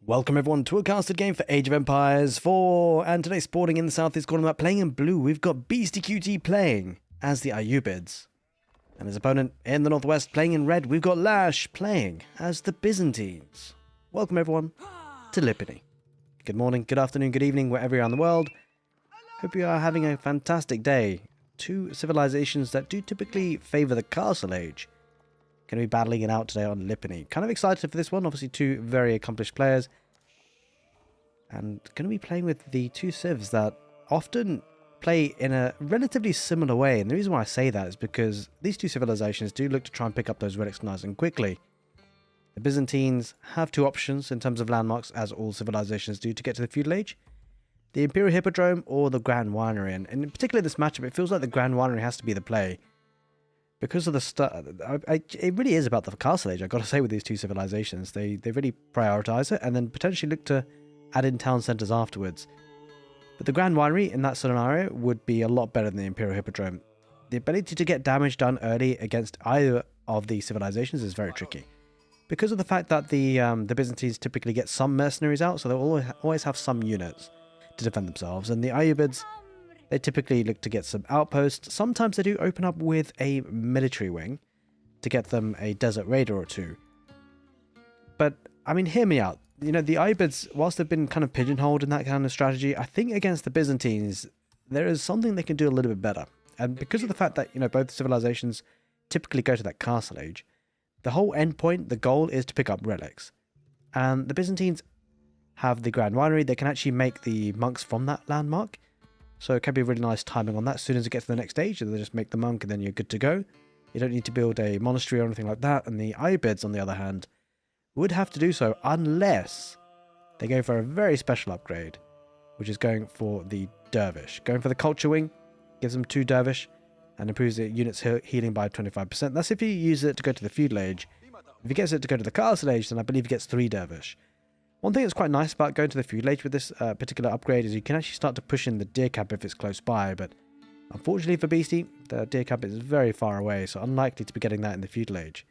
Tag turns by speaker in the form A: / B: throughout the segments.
A: Welcome everyone to a casted game for Age of Empires 4, and today sporting in the south is calling about playing in blue. We've got Beastyqt playing as the ayyubids, and his opponent in the northwest playing in red, we've got Lash playing as the Byzantines. Welcome everyone to Lipany. Good morning, good afternoon, good evening, wherever you are in the world. Hope you are having a fantastic day. Two civilizations that do typically favour the castle age. Going to be battling it out today on Lipany. Kind of excited for this one. Obviously, two very accomplished players. And going to be playing with the two civs that often play in a relatively similar way. And the reason why I say that is because these two civilizations do look to try and pick up those relics nice and quickly. The Byzantines have two options in terms of landmarks, as all civilizations do, to get to the feudal age. The Imperial Hippodrome or the Grand Winery. And in particular this matchup, it feels like the Grand Winery has to be the play. Because of the it really is about the castle age, I've got to say, with these two civilizations. They really prioritize it and then potentially look to add in town centers afterwards. But the Grand Winery in that scenario would be a lot better than the Imperial Hippodrome. The ability to get damage done early against either of these civilizations is very tricky. Because of the fact that the Byzantines typically get some mercenaries out, so they'll always have some units to defend themselves, and the ayyubids, they typically look to get some outposts. Sometimes they do open up with a military wing to get them a desert raider or two. But, I mean, hear me out. You know, the ayyubids, whilst they've been kind of pigeonholed in that kind of strategy, I think against the Byzantines, there is something they can do a little bit better. And because of the fact that, you know, both civilizations typically go to that castle age, the whole end point, the goal, is to pick up relics. And the Byzantines have the Grand Winery. They can actually make the monks from that landmark. So it can be really nice timing on that. As soon as it gets to the next stage, they just make the monk and then you're good to go. You don't need to build a monastery or anything like that. And the ayyubids, on the other hand, would have to do so unless they go for a very special upgrade, which is going for the dervish. Going for the culture wing gives them 2 dervish and improves the unit's healing by 25%. That's if he uses it to go to the feudal age. If he gets it to go to the castle age, then I believe he gets 3 dervish. One thing that's quite nice about going to the feudal age with this particular upgrade is you can actually start to push in the deer cap if it's close by, but unfortunately for Beastie, the deer cap is very far away, so unlikely to be getting that in the feudal age.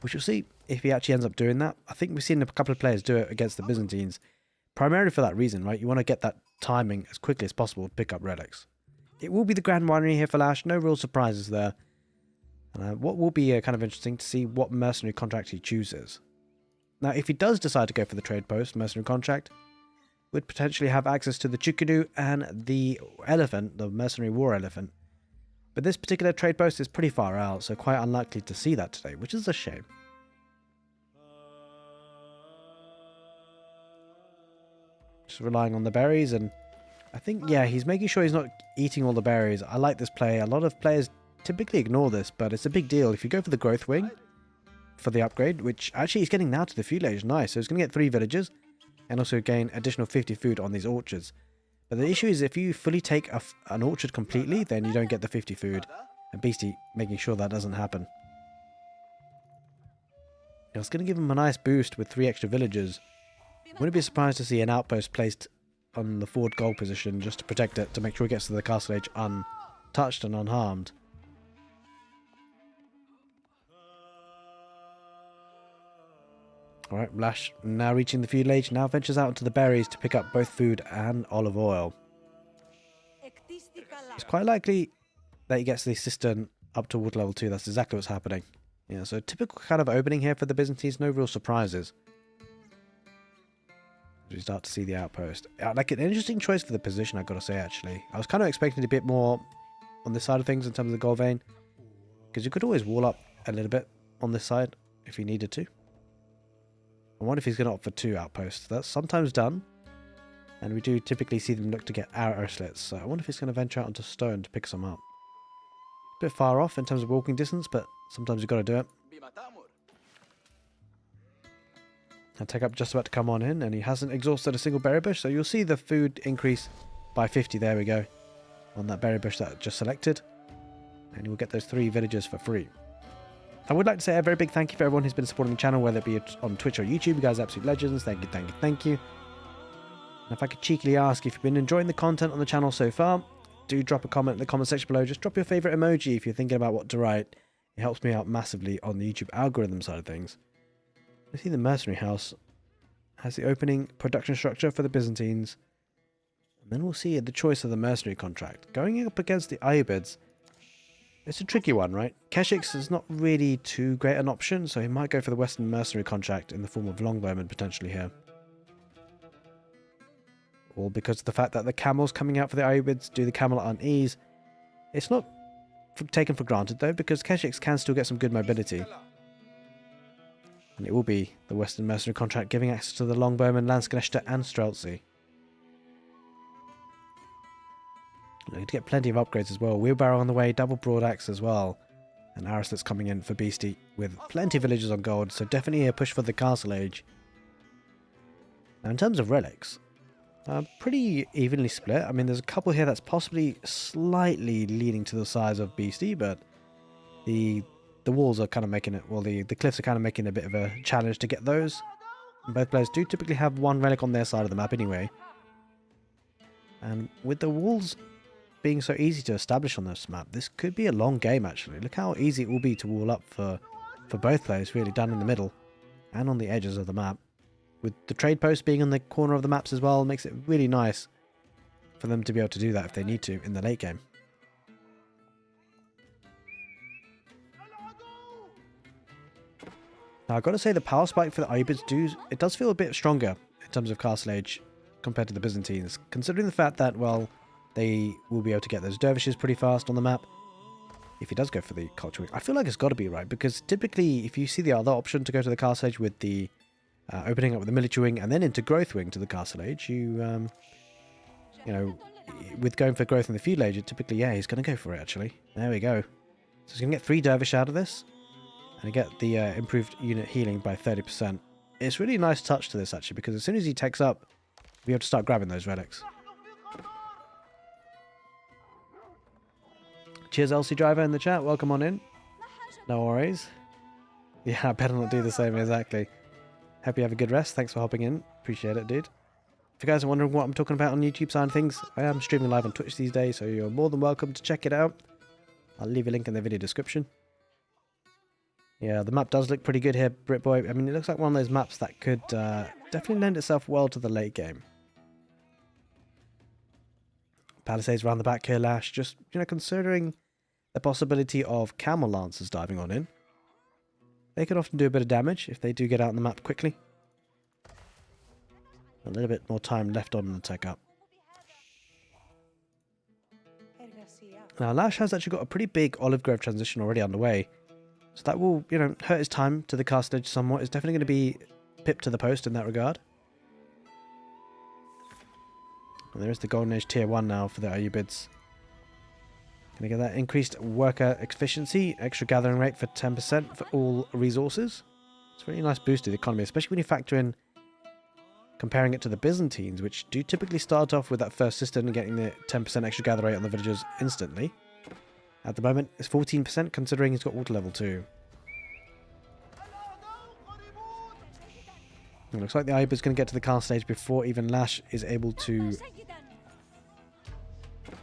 A: We shall see if he actually ends up doing that. I think we've seen a couple of players do it against the Byzantines, primarily for that reason, right? You want to get that timing as quickly as possible to pick up relics. It will be the Grand Winery here for Lash, no real surprises there. What will be kind of interesting to see what mercenary contract he chooses. Now, if he does decide to go for the trade post mercenary contract, would potentially have access to the Chukunu and the elephant, the mercenary war elephant. But this particular trade post is pretty far out, so quite unlikely to see that today, which is a shame. Just relying on the berries, and I think, yeah, he's making sure he's not eating all the berries. I like this play. A lot of players typically ignore this, but it's a big deal. If you go for the growth wing for the upgrade, which actually he's getting now to the feudal age, nice. So he's going to get 3 villages and also gain additional 50 food on these orchards. But the issue is if you fully take an orchard completely, then you don't get the 50 food. And Beastie making sure that doesn't happen. It's going to give him a nice boost with 3 extra villagers. Wouldn't be surprised to see an outpost placed on the forward goal position just to protect it, to make sure it gets to the castle age untouched and unharmed. Alright, Lash now reaching the feudal age, now ventures out into the berries to pick up both food and olive oil. It's quite likely that he gets the cistern up to wood level 2, that's exactly what's happening. Yeah, so typical kind of opening here for the Byzantines, no real surprises. As we start to see the outpost. Like an interesting choice for the position, I've got to say, actually. I was kind of expecting a bit more on this side of things in terms of the goal vein, because you could always wall up a little bit on this side if you needed to. I wonder if he's going to opt for 2 outposts. That's sometimes done. And we do typically see them look to get arrow slits. So I wonder if he's going to venture out onto stone to pick some up. A bit far off in terms of walking distance, but sometimes you've got to do it. And take up just about to come on in. And he hasn't exhausted a single berry bush. So you'll see the food increase by 50. There we go. On that berry bush that I just selected. And you will get those 3 villagers for free. I would like to say a very big thank you for everyone who's been supporting the channel, whether it be on Twitch or YouTube. You guys are absolute legends. Thank you, thank you, thank you. And if I could cheekily ask, if you've been enjoying the content on the channel so far, do drop a comment in the comment section below. Just drop your favourite emoji if you're thinking about what to write. It helps me out massively on the YouTube algorithm side of things. I see the mercenary house has the opening production structure for the Byzantines. And then we'll see the choice of the mercenary contract. Going up against the ayyubids, it's a tricky one, right? Beastyqt is not really too great an option, so he might go for the Western mercenary contract in the form of longbowmen potentially here. Or because of the fact that the camels coming out for the ayyubids do the camel at unease. It's not taken for granted though, because Beastyqt can still get some good mobility. And it will be the Western mercenary contract giving access to the longbowmen, lansknechte and streltsy. You get plenty of upgrades as well. Wheelbarrow on the way, double broadaxe as well. And Aristote's coming in for Beastyqt with plenty of villagers on gold, so definitely a push for the Castle Age. Now in terms of relics, pretty evenly split. I mean, there's a couple here that's possibly slightly leaning to the size of Beastyqt, but the walls are kind of making it, well, the cliffs are kind of making it a bit of a challenge to get those. And both players do typically have one relic on their side of the map anyway. And with the walls being so easy to establish on this map, this could be a long game actually. Look how easy it will be to wall up for both players, really, down in the middle and on the edges of the map. With the trade post being on the corner of the maps as well, makes it really nice for them to be able to do that if they need to in the late game. Now I've got to say the power spike for the ayyubids it does feel a bit stronger in terms of Castle Age compared to the Byzantines, considering the fact that, well, they will be able to get those dervishes pretty fast on the map. If he does go for the culture wing, I feel like it's got to be right, because typically if you see the other option to go to the Castle Age with the opening up with the military wing and then into growth wing to the Castle Age, you know, with going for growth in the feudal age, typically, yeah, he's going to go for it actually. There we go. So he's going to get 3 dervish out of this. And get the improved unit healing by 30%. It's really a nice touch to this actually, because as soon as he takes up, we'll be able to start grabbing those relics. Cheers LC Driver in the chat, welcome on in. No worries. Yeah, I better not do the same exactly. Hope you have a good rest, thanks for hopping in. Appreciate it, dude. If you guys are wondering what I'm talking about on YouTube side of things, I am streaming live on Twitch these days, so you're more than welcome to check it out. I'll leave a link in the video description. Yeah, the map does look pretty good here, Britboy. I mean, it looks like one of those maps that could definitely lend itself well to the late game. Palisades around the back here, Lash. Just, you know, considering the possibility of camel lancers diving on in, they could often do a bit of damage if they do get out on the map quickly. A little bit more time left on the tech up. Now, Lash has actually got a pretty big olive grove transition already underway. So that will, you know, hurt his time to the Castle Age somewhat. It's definitely going to be pipped to the post in that regard. And there is the Golden Age Tier 1 now for the ayyubids. Going to get that increased worker efficiency, extra gathering rate for 10% for all resources. It's a really nice boost to the economy, especially when you factor in comparing it to the Byzantines, which do typically start off with that first cistern and getting the 10% extra gather rate on the villagers instantly. At the moment, it's 14%, considering he's got water level 2. It looks like the ayyubid's going to get to the Castle Age before even Lash is able to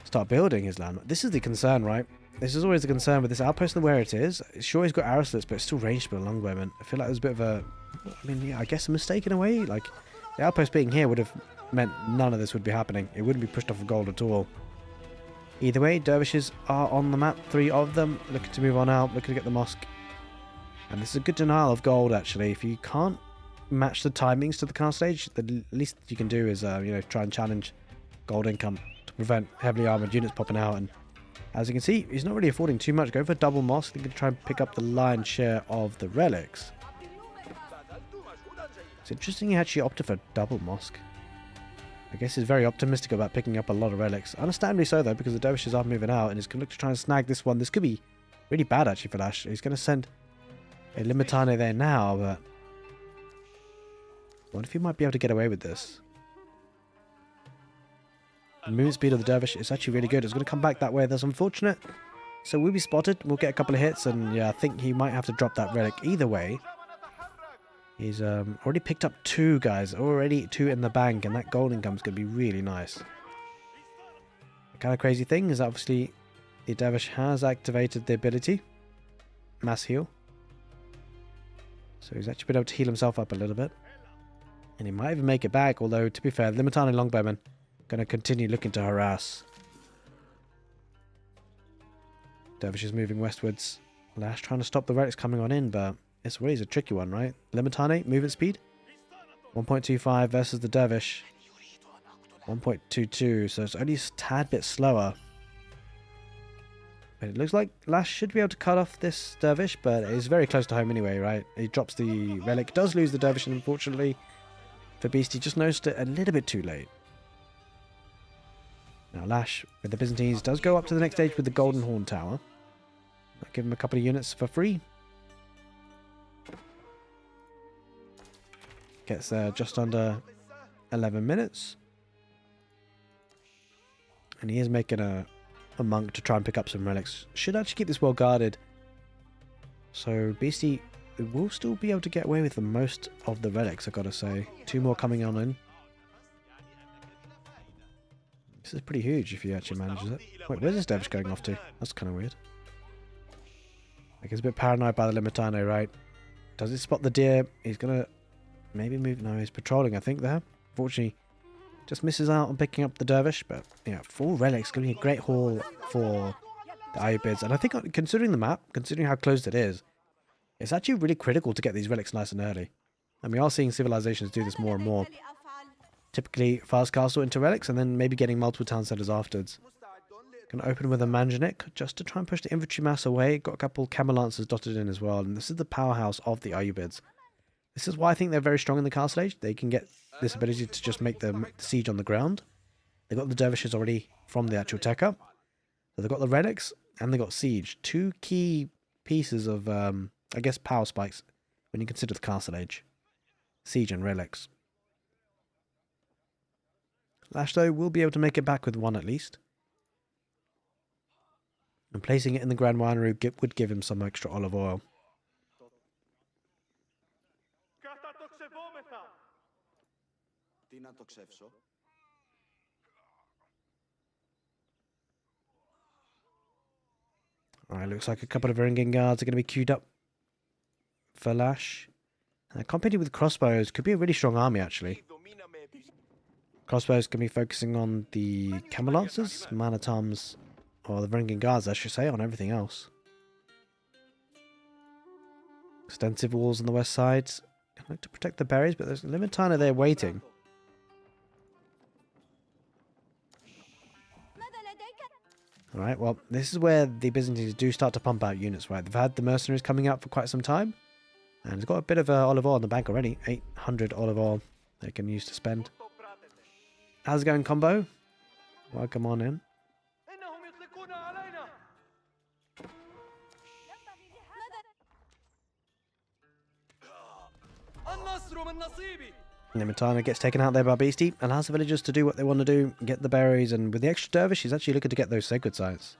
A: start building his land. This is the concern, right? This is always the concern with this outpost and where it is. Sure, he's got arrow slits, but it's still ranged to build a longbowman. I feel like there's a bit of a, I mean, yeah, I guess a mistake in a way. Like, the outpost being here would have meant none of this would be happening. It wouldn't be pushed off of gold at all. Either way, dervishes are on the map, 3 of them, looking to move on out, looking to get the mosque. And this is a good denial of gold, actually. If you can't match the timings to the Castle Age, the least you can do is, you know, try and challenge gold income to prevent heavily armoured units popping out. And as you can see, he's not really affording too much. Going for a double mosque, they're going to try and pick up the lion's share of the relics. It's interesting he actually opted for double mosque. I guess he's very optimistic about picking up a lot of relics. Understandably so, though, because the dervishes are moving out, and he's going to look to try and snag this one. This could be really bad, actually, for Lash. He's going to send a Limitane there now, but what if he might be able to get away with this? The movement speed of the dervish is actually really good. It's going to come back that way. That's unfortunate. So we'll be spotted. We'll get a couple of hits, and yeah, I think he might have to drop that relic. Either way, he's already picked up 2 guys. Already 2 in the bank, and that gold income is going to be really nice. The kind of crazy thing is obviously the dervish has activated the ability Mass Heal. So he's actually been able to heal himself up a little bit. And he might even make it back, although, to be fair, the Limitani Longbowmen going to continue looking to harass. Dervishes moving westwards. Lash trying to stop the relics coming on in, but it's always a tricky one, right? Limitani, movement speed. 1.25 versus the Dervish. 1.22, so it's only a tad bit slower. But it looks like Lash should be able to cut off this Dervish, but it's very close to home anyway, right? He drops the Relic, does lose the Dervish, and unfortunately for Beastie, just noticed it a little bit too late. Now Lash, with the Byzantines, does go up to the next stage with the Golden Horn Tower. I'll give him a couple of units for free. Gets there just under 11 minutes. And he is making a monk to try and pick up some relics. Should actually keep this well guarded. So Beastie will still be able to get away with the most of the relics, I've got to say. 2 more coming on in. This is pretty huge if he actually manages it. Wait, where's this Dervish going off to? That's kind of weird. Like, he's a bit paranoid by the Limitano, right? Does he spot the deer? He's going to maybe move. No, he's patrolling, I think, there. Unfortunately, just misses out on picking up the Dervish. But, yeah, 4 relics. Going to be a great haul for the ayyubids. And I think, considering the map, considering how closed it is, it's actually really critical to get these relics nice and early. And we are seeing civilizations do this more and more. Typically, fast castle into relics, and then maybe getting multiple town centers afterwards. Going to open with a Manjanik, just to try and push the infantry mass away. Got a couple camel lancers dotted in as well, and this is the powerhouse of the ayyubids. This is why I think they're very strong in the castle age. They can get this ability to just make the siege on the ground. They've got the dervishes already from the actual tech up. So they've got the relics, and they've got siege. 2 key pieces of, I guess, power spikes when you consider the castle age. Siege and relics. Lash, though, will be able to make it back with 1 at least. And placing it in the Grand Winery would give him some extra olive oil. Alright, looks like a couple of Varangian guards are going to be queued up for Lash. Accompanied with crossbows, could be a really strong army, actually. Crossbows can be focusing on the camel lancers, man-at-arms, or the Varangian guards, I should say, on everything else. Extensive walls on the west side. I'd like to protect the berries, but there's a Limitana there waiting. Alright, well, this is where the Byzantines do start to pump out units, right? They've had the mercenaries coming out for quite some time. And it's got a bit of olive oil in the bank already. 800 olive oil they can use to spend. How's it going, combo? Welcome on in. Limitana gets taken out there by Beastie, allows the villagers to do what they want to do, get the berries, and with the extra dervish, he's actually looking to get those sacred sites.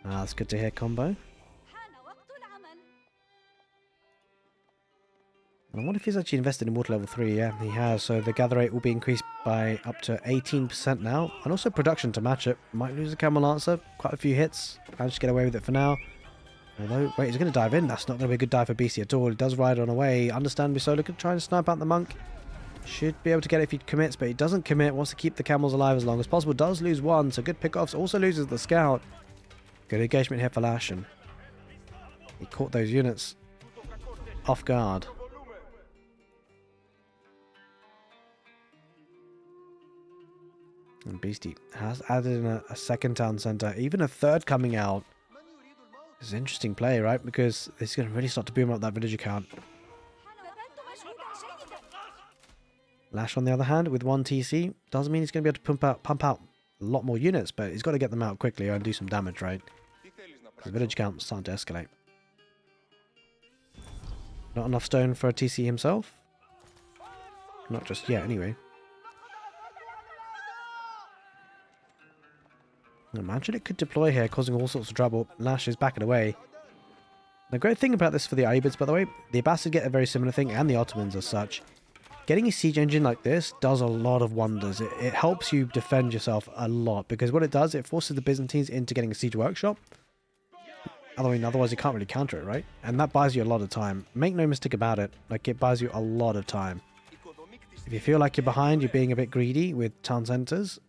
A: Ah, that's good to hear, combo. And I wonder if he's actually invested in water level 3. Yeah, he has. So the gather rate will be increased by up to 18% now. And also production to match it. Might lose a camel lancer. Quite a few hits. Managed to get away with it for now. Although, wait, he's going to dive in. That's not going to be a good dive for Beastie at all. He does ride on away. Understandably so. Look at trying to snipe out the monk. Should be able to get it if he commits, but he doesn't commit. Wants to keep the camels alive as long as possible. Does lose 1, so good pickoffs. Also loses the scout. Good engagement here for Lash, and he caught those units off guard. And Beastie has added in a second town centre, even a third coming out. It's an interesting play, right? Because it's going to really start to boom up that villager count. Lash, on the other hand, with 1 TC, doesn't mean he's going to be able to pump out a lot more units, but he's got to get them out quickly and do some damage, right? The village count is starting to escalate. Not enough stone for a TC himself. Not just yet, anyway. Imagine it could deploy here, causing all sorts of trouble. Lash is backing away. The great thing about this for the ayyubids, by the way, the Abbasids get a very similar thing, and the Ottomans as such. Getting a siege engine like this does a lot of wonders. It helps you defend yourself a lot, because what it does, it forces the Byzantines into getting a siege workshop. Otherwise you can't really counter it, right? And that buys you a lot of time. Make no mistake about it, like, it buys you a lot of time. If you feel like you're behind, you're being a bit greedy with town centers,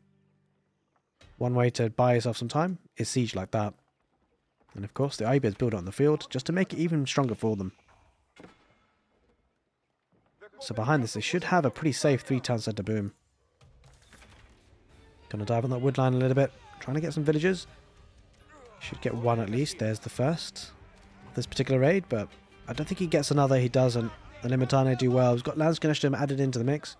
A: one way to buy yourself some time is siege like that. And of course, the ayyubids build it on the field just to make it even stronger for them. So behind this, they should have a pretty safe 3-town center boom. Gonna dive on that wood line a little bit, trying to get some villagers. Should get one at least. There's the first of this particular raid, but I don't think he gets another. He doesn't. The Limitane do well. He's got Landsgnechten added into the mix.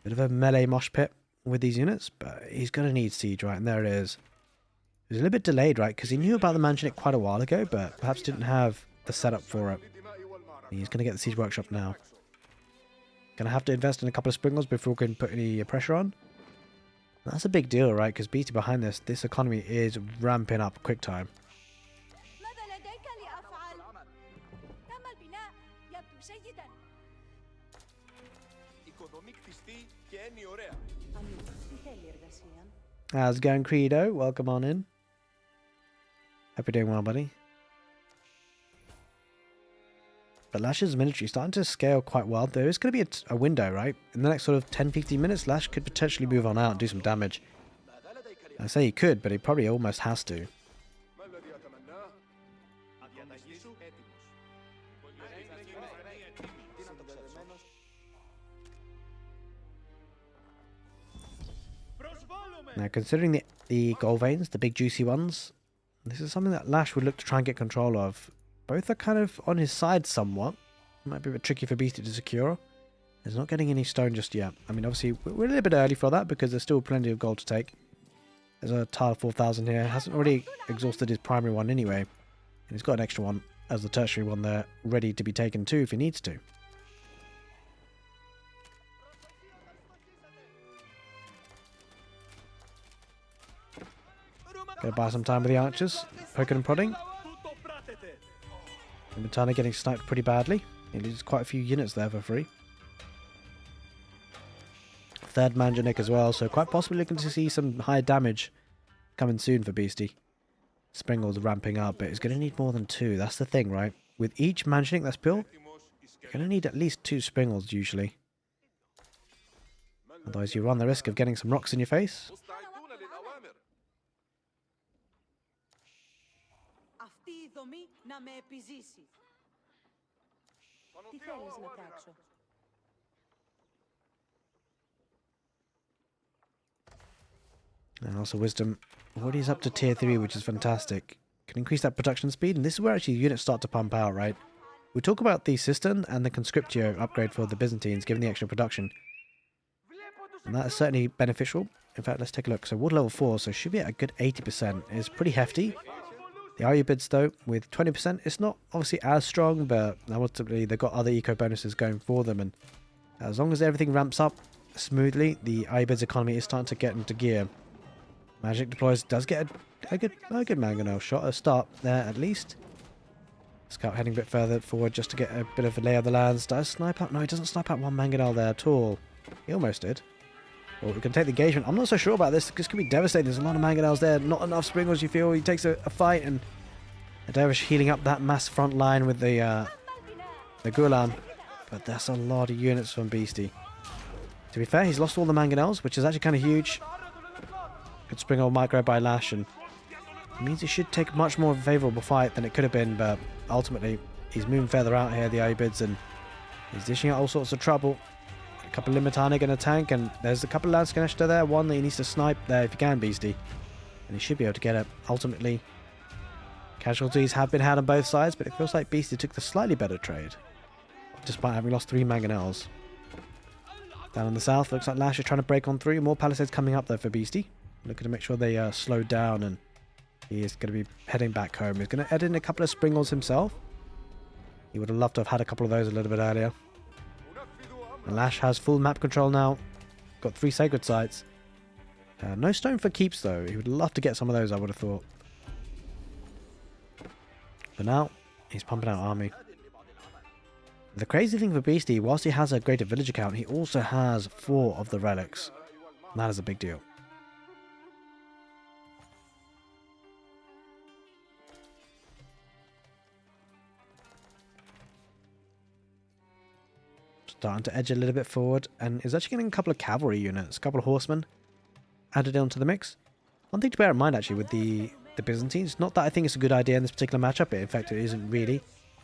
A: Bit of a melee mosh pit with these units, but he's going to need siege, right? And there it is. He was a little bit delayed, right? Because he knew about the Mansionate quite a while ago, but perhaps didn't have the setup for it. He's going to get the siege workshop now. Going to have to invest in a couple of springles before we can put any pressure on. That's a big deal, right? Because Beastyqt behind this economy is ramping up quick time. How's it going, Credo? Welcome on in. Hope you're doing well, buddy. But Lash's military starting to scale quite well. There is going to be a window, right? In the next sort of 10-15 minutes, Lash could potentially move on out and do some damage. I say he could, but he probably almost has to. Now, considering the gold veins, the big juicy ones, this is something that Lash would look to try and get control of. Both are kind of on his side somewhat. Might be a bit tricky for Beastyqt to secure. He's not getting any stone just yet. I mean, obviously, we're a little bit early for that because there's still plenty of gold to take. There's a tile of 4,000 here. Hasn't already exhausted his primary one anyway. And he's got an extra one as the tertiary one there, ready to be taken too if he needs to. Gonna buy some time with the archers, poking and prodding. Limitane getting sniped pretty badly. He loses quite a few units there for free. Third Manjanik as well, so quite possibly looking to see some higher damage coming soon for Beastyqt. Springle's ramping up, but it's going to need more than 2. That's the thing, right? With each Manjanik that's built, you're going to need at least 2 Springles usually. Otherwise you run the risk of getting some rocks in your face. And also Wisdom already is up to tier 3, which is fantastic. Can increase that production speed, and this is where actually units start to pump out, right? We talk about the Cistern and the Conscriptio upgrade for the Byzantines, giving the extra production. And that is certainly beneficial. In fact, let's take a look. So water level 4, so should be at a good 80%. It's pretty hefty. The ayyubids, though, with 20%, it's not obviously as strong, but ultimately they've got other eco bonuses going for them. And as long as everything ramps up smoothly, the ayyubids economy is starting to get into gear. Magic deploys, does get a good mangonel shot, a start there at least. Scout heading a bit further forward just to get a bit of a lay of the lands. Does snipe out? No, he doesn't snipe out one mangonel there at all. He almost did. Well, we can take the engagement. I'm not so sure about this. This could be devastating. There's a lot of mangonels there. Not enough springles, you feel. He takes a fight, and a dervish healing up that mass front line with the Gulan. But that's a lot of units from Beastyqt. To be fair, he's lost all the mangonels, which is actually kind of huge. Good springle micro by Lash, and it means he should take a much more favourable fight than it could have been, but ultimately he's moving further out here, the ayyubids, and he's dishing out all sorts of trouble. A couple of Limitane in a tank, and there's a couple of Landsgnechten there, one that he needs to snipe there if you can, Beastyqt. And he should be able to get it. Ultimately, casualties have been had on both sides, but it feels like Beastyqt took the slightly better trade, despite having lost 3 mangonels. Down in the south, looks like Lash is trying to break on through. More palisades coming up there for Beastyqt. Looking to make sure they slow down, and he is going to be heading back home. He's going to add in a couple of springles himself. He would have loved to have had a couple of those a little bit earlier. And Lash has full map control now. Got 3 sacred sites. No stone for keeps though. He would love to get some of those, I would have thought. But now, he's pumping out army. The crazy thing for Beasty, whilst he has a greater villager count, he also has 4 of the relics. And that is a big deal. Starting to edge a little bit forward, and is actually getting a couple of cavalry units, a couple of horsemen added onto the mix. One thing to bear in mind actually with the Byzantines, not that I think it's a good idea in this particular matchup, but in fact it isn't really.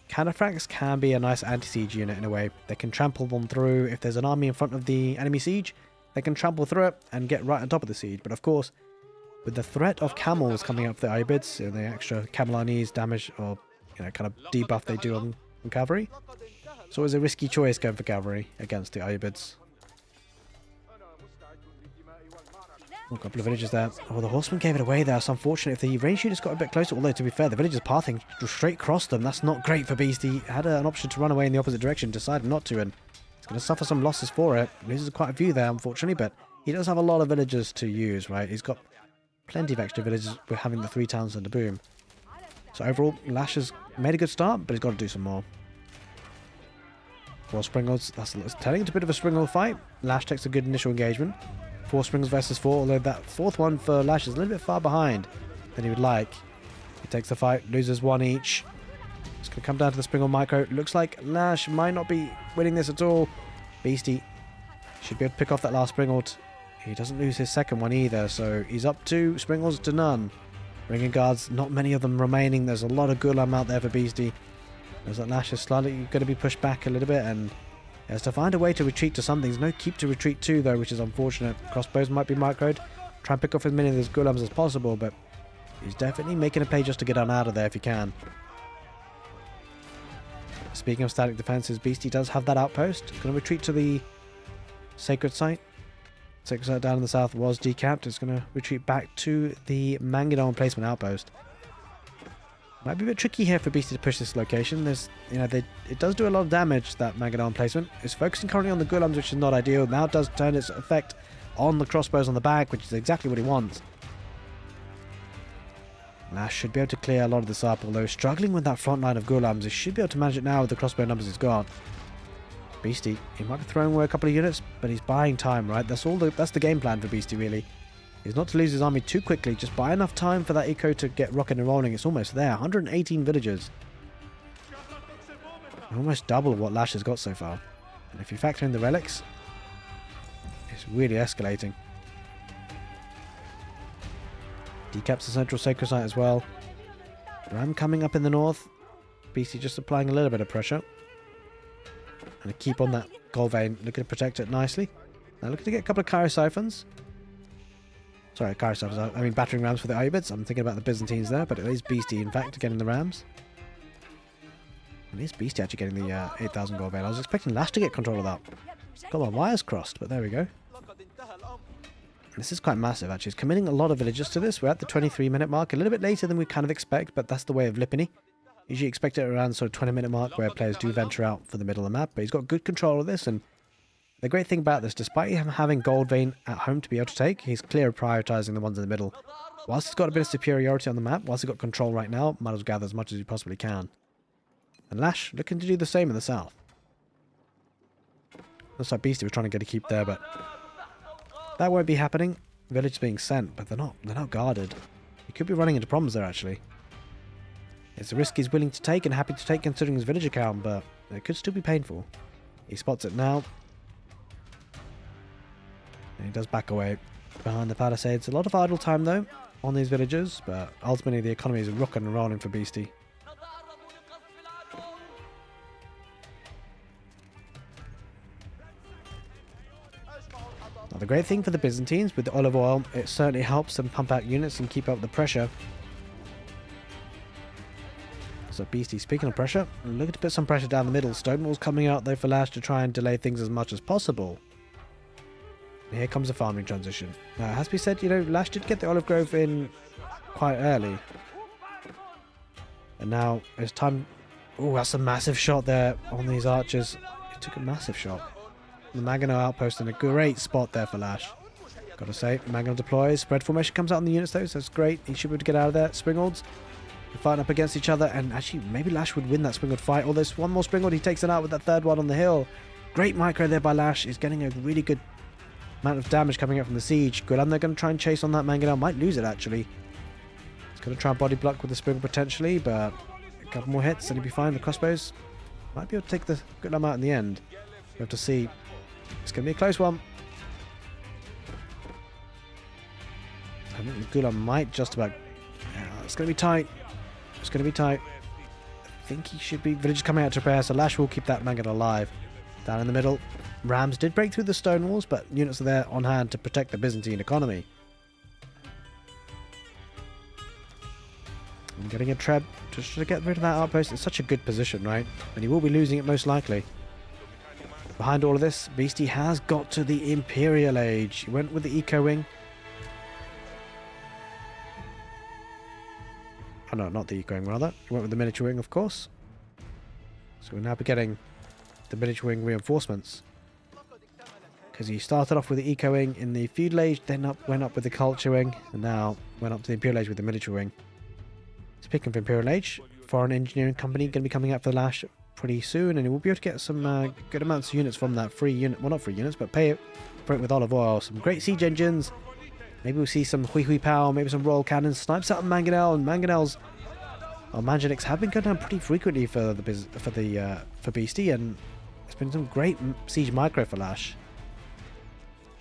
A: Cataphracts can be a nice anti-siege unit in a way. They can trample them through. If there's an army in front of the enemy siege, they can trample through it and get right on top of the siege. But of course, with the threat of camels coming up for the ayyubids, and the extra camelanese damage or kind of debuff they do on cavalry, it's always a risky choice going for cavalry against the ayyubids. Oh, a couple of villagers there. Oh, the horseman gave it away there. It's unfortunate if the range units got a bit closer. Although, to be fair, the villagers pathing straight across them. That's not great for Beasty. Had an option to run away in the opposite direction. Decided not to, and he's going to suffer some losses for it. Loses quite a few there, unfortunately, but he does have a lot of villagers to use, right? He's got plenty of extra villagers with having the 3 towns and the boom. So overall, Lash has made a good start, but he's got to do some more. 4 Springles. That's turning into a bit of a Springle fight. Lash takes a good initial engagement. 4 Springles versus 4, although that 4th one for Lash is a little bit far behind than he would like. He takes the fight, loses 1 each. It's going to come down to the Springle micro. Looks like Lash might not be winning this at all. Beasty should be able to pick off that last Springle. He doesn't lose his 2nd one either, so he's up 2 Springles to none. Ringing guards, not many of them remaining. There's a lot of Gulam out there for Beasty. Looks like Lash is slightly going to be pushed back a little bit, and he has to find a way to retreat to something. There's no keep to retreat to, though, which is unfortunate. Crossbows might be microed. Try and pick off as many of those Gulams as possible, but he's definitely making a play just to get on out of there if he can. Speaking of static defenses, Beasty does have that outpost. Going to retreat to the Sacred Site. Sacred Site down in the south was decapped. It's going to retreat back to the Mangadon emplacement outpost. Might be a bit tricky here for Beasty to push this location. There's, it does do a lot of damage, that Mangadon placement. It's focusing currently on the Gulams, which is not ideal. Now it does turn its effect on the crossbows on the back, which is exactly what he wants. Lash should be able to clear a lot of this up, although struggling with that front line of Gulams. He should be able to manage it now with the crossbow numbers he's got. Beasty, he might be throwing away a couple of units, but he's buying time, right? That's the game plan for Beasty, really. Is not to lose his army too quickly, just buy enough time for that eco to get rocking and rolling. It's almost there. 118 villagers. Almost double what Lash has got so far. And if you factor in the relics, it's really escalating. Decaps the central sacred site as well. Ram coming up in the north. Beasty just applying a little bit of pressure. And keep on that gold vein, looking to protect it nicely. Now looking to get a couple of Chirosyphons. Sorry, Chirosyphons, I mean battering rams for the ayyubids. I'm thinking about the Byzantines there, but it is Beasty, in fact, getting the rams. And it is Beasty actually getting the 8,000 gold vein. I was expecting Lash to get control of that. Got my wires crossed, but there we go. This is quite massive, actually. It's committing a lot of villagers to this. We're at the 23-minute mark, a little bit later than we kind of expect, but that's the way of Lipany. Usually expect it around sort of 20-minute mark where players do venture out for the middle of the map, but he's got good control of this, and the great thing about this, despite him having gold vein at home to be able to take, he's clear of prioritizing the ones in the middle. Whilst he's got a bit of superiority on the map, whilst he's got control right now, might as well gather as much as he possibly can. And Lash looking to do the same in the south. Looks like Beasty was trying to get a keep there, but that won't be happening. Village being sent, but they're not guarded. He could be running into problems there, actually. It's a risk he's willing to take and happy to take considering his villager count, but it could still be painful. He spots it now. And he does back away behind the palisades. A lot of idle time, though, on these villagers, but ultimately the economy is rocking and rolling for Beasty. Now, the great thing for the Byzantines with the olive oil, it certainly helps them pump out units and keep up the pressure. So Beasty, speaking of pressure, looking to put some pressure down the middle. Stonewall's coming out though for Lash to try and delay things as much as possible. And here comes a farming transition. Now it has to be said, Lash did get the olive grove in quite early. And now it's time... Oh, that's a massive shot there on these archers. It took a massive shot. The Magano outpost in a great spot there for Lash. Gotta say, Magano deploys. Spread formation comes out on the units though, so that's great. He should be able to get out of there. Springalds. They're fighting up against each other, and actually maybe Lash would win that Springwood fight. Although one more Springwood, he takes it out with that third one on the hill. Great micro there by Lash. He's getting a really good amount of damage coming up from the siege. Good, and they're going to try and chase on that Mangonel. Might lose it actually. He's going to try and body block with the Springwood potentially, but a couple more hits and he'll be fine. The crossbows might be able to take the Gulam out in the end. We have to see. It's going to be a close one. I think the Gulam might just about... it's going to be tight. It's going to be tight. I think he should be... Village coming out to repair, so Lash will keep that Mangan alive. Down in the middle. Rams did break through the stone walls, but units are there on hand to protect the Byzantine economy. I'm getting a Treb just to get rid of that outpost. It's such a good position, right? And he will be losing it most likely. Behind all of this, Beastie has got to the Imperial Age. He went with the Eco Wing. Oh no, not the Eco Wing rather. He went with the Miniature Wing, of course. So we'll now be getting the Miniature Wing reinforcements. Because he started off with the Eco Wing in the Feudal Age, then went up with the Culture Wing, and now went up to the Imperial Age with the Miniature Wing. Speaking of Imperial Age, foreign engineering company going to be coming out for the Lash pretty soon, and we'll be able to get some good amounts of units from that free unit. Well, not free units, but pay for it with olive oil. Some great siege engines. Maybe we'll see some Hui Hui Power, maybe some Royal Cannons. Snipes out of Mangonel, and Mangonel's Manganics have been going down pretty frequently for Beastie, and it's been some great siege micro for Lash.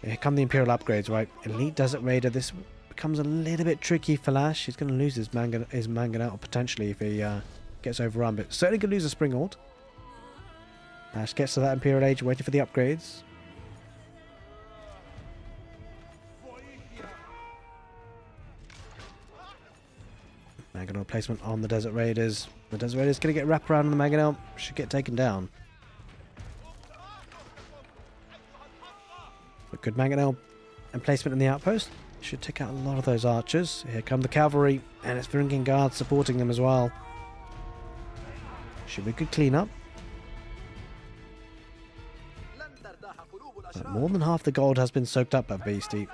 A: Here come the Imperial upgrades, right? Elite Desert Raider. This becomes a little bit tricky for Lash. He's going to lose his Mangonel potentially if he gets overrun, but certainly going to lose a Springald. Lash gets to that Imperial Age, waiting for the upgrades. Mangonel placement on the Desert Raiders. The Desert Raiders going to get wrapped around on the Mangonel. Should get taken down. A good Mangonel and placement in the outpost. Should take out a lot of those archers. Here come the cavalry, and it's Varangian Guards supporting them as well. Should be a good cleanup. But more than half the gold has been soaked up by Beastie.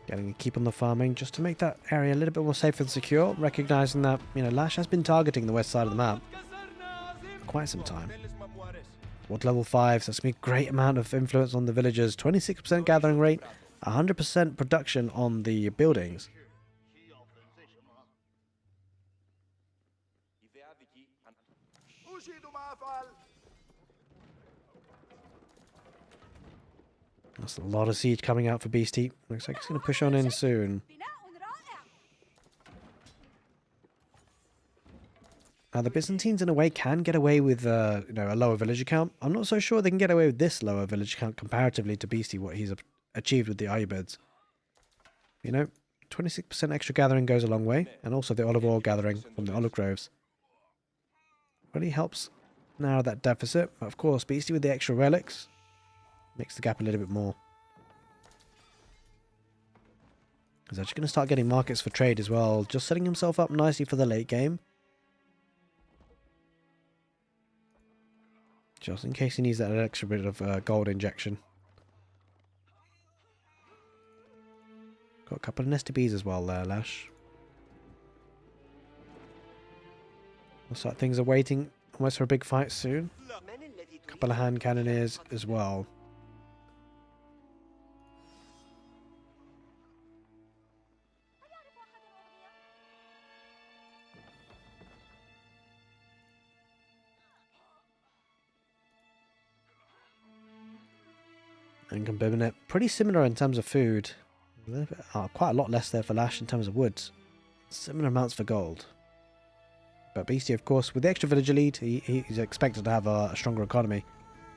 A: Getting a keep on the farming just to make that area a little bit more safe and secure, recognizing that, you know, Lash has been targeting the west side of the map for quite some time. What level 5, so that's going to be a great amount of influence on the villagers. 26% gathering rate, 100% production on the buildings. That's a lot of siege coming out for Beastie. Looks like he's going to push on in soon. Now the Byzantines in a way can get away with you know, a lower villager count. I'm not so sure they can get away with this lower villager count comparatively to Beastie, what he's achieved with the ayyubids. You know, 26% extra gathering goes a long way, and also the olive oil gathering from the olive groves really helps narrow that deficit. But of course, Beastie with the extra relics makes the gap a little bit more. He's actually going to start getting markets for trade as well, just setting himself up nicely for the late game. Just in case he needs that extra bit of gold injection. Got a couple of nested bees as well there, Lash. Looks like things are waiting almost for a big fight soon. A couple of hand cannoneers as well. And Gambibinette, pretty similar in terms of food. A little bit, quite a lot less there for Lash in terms of woods. Similar amounts for gold. But Beastie, of course, with the extra village elite, he's expected to have a stronger economy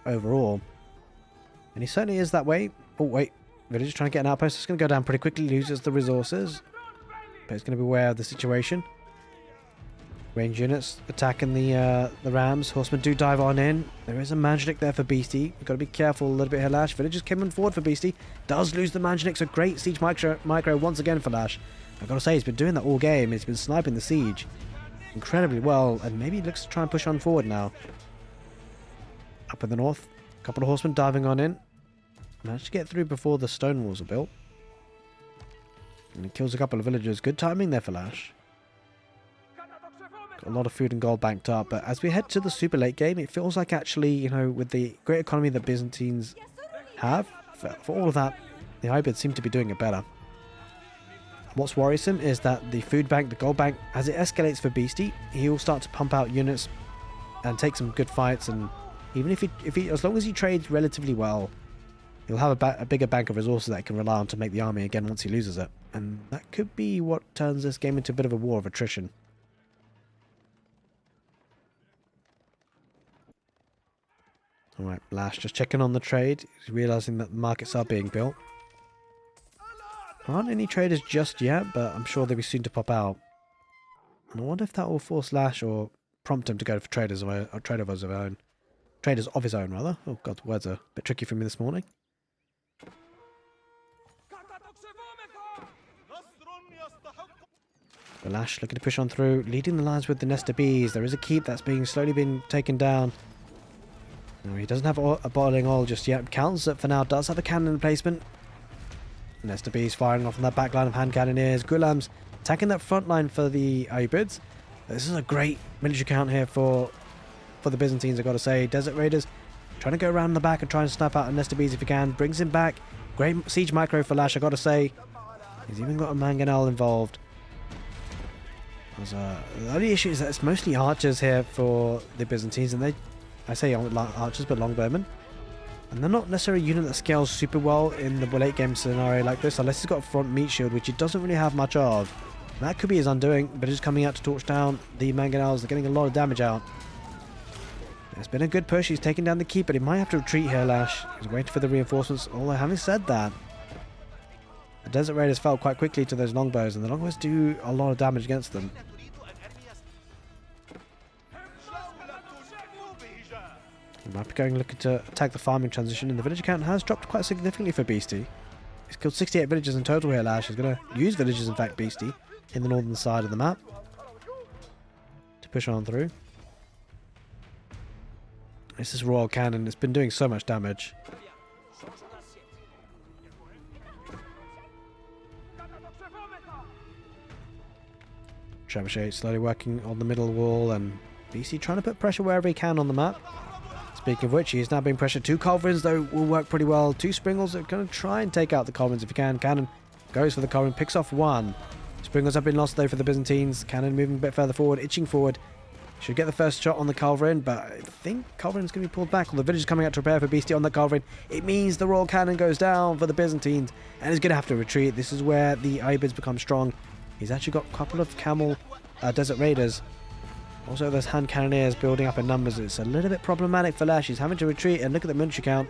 A: overall. And he certainly is that way. Oh, wait. Village trying to get an outpost. It's going to go down pretty quickly, loses the resources. But he's going to be aware of the situation. Range units attacking the rams. Horsemen do dive on in. There is a Manjanic there for Beastie. We've got to be careful a little bit here, Lash. Villagers came on forward for Beastie. Does lose the Manjanic, so great siege micro once again for Lash. I've got to say, he's been doing that all game. He's been sniping the siege incredibly well, and maybe he looks to try and push on forward now. Up in the north, a couple of horsemen diving on in. Managed to get through before the stone walls are built. And he kills a couple of villagers. Good timing there for Lash. Got a lot of food and gold banked up, but as we head to the super late game, it feels like actually, you know, with the great economy that Byzantines have, for all of that, the ayyubids seem to be doing it better. What's worrisome is that the food bank, the gold bank, as it escalates for Beastyqt, he will start to pump out units and take some good fights, and even if he as long as he trades relatively well, he'll have a bigger bank of resources that he can rely on to make the army again once he loses it. And that could be what turns this game into a bit of a war of attrition. Alright, Lash just checking on the trade. He's realising that the markets are being built. There aren't any traders just yet, but I'm sure they'll be soon to pop out. And I wonder if that will force Lash or prompt him to go for traders of his own. Traders of his own, rather. Oh god, the words are a bit tricky for me this morning. But Lash looking to push on through, leading the lines with the nest of bees. There is a keep that's slowly being taken down. No, he doesn't have a boiling oil just yet. Counts that for now does have a cannon placement. Nest of bees firing off on that back line of hand cannoneers. Gulams attacking that front line for the ayyubids. This is a great military count here for the Byzantines, I've got to say. Desert Raiders trying to go around the back and try and snap out a nest of bees if he can. Brings him back. Great siege micro for Lash, I've got to say. He's even got a mangonel involved. The only issue is that it's mostly archers here for the Byzantines, and I say archers, but longbowmen. And they're not necessarily a unit that scales super well in the late game scenario like this, unless he's got a front meat shield, which he doesn't really have much of. And that could be his undoing, but he's coming out to torch down the mangonels. They're getting a lot of damage out. It's been a good push. He's taking down the keep, but he might have to retreat here, Lash. He's waiting for the reinforcements. Although, having said that, the Desert Raiders fell quite quickly to those longbows, and the longbows do a lot of damage against them. He might be going looking to attack the farming transition, and the village count has dropped quite significantly for Beastyqt. He's killed 68 villagers in total here, Lash. He's going to use villagers, in fact, Beastyqt, in the northern side of the map to push on through. This is Royal Cannon. It's been doing so much damage. Trebuchet slowly working on the middle wall, and Beastyqt trying to put pressure wherever he can on the map. Speaking of which, he is now being pressured. 2 culverins, though, will work pretty well. 2 springles are going to try and take out the culverins if he can. Cannon goes for the culverin, picks off 1. Springles have been lost, though, for the Byzantines. Cannon moving a bit further forward, itching forward. Should get the first shot on the culverin, but I think culverin's going to be pulled back. Well, the village is coming out to prepare for Beastyqt on the culverin. It means the Royal Cannon goes down for the Byzantines, and he's going to have to retreat. This is where the ayyubids become strong. He's actually got a couple of camel Desert Raiders. Also, those hand cannoneers building up in numbers. It's a little bit problematic for Lash. He's having to retreat, and look at the military count.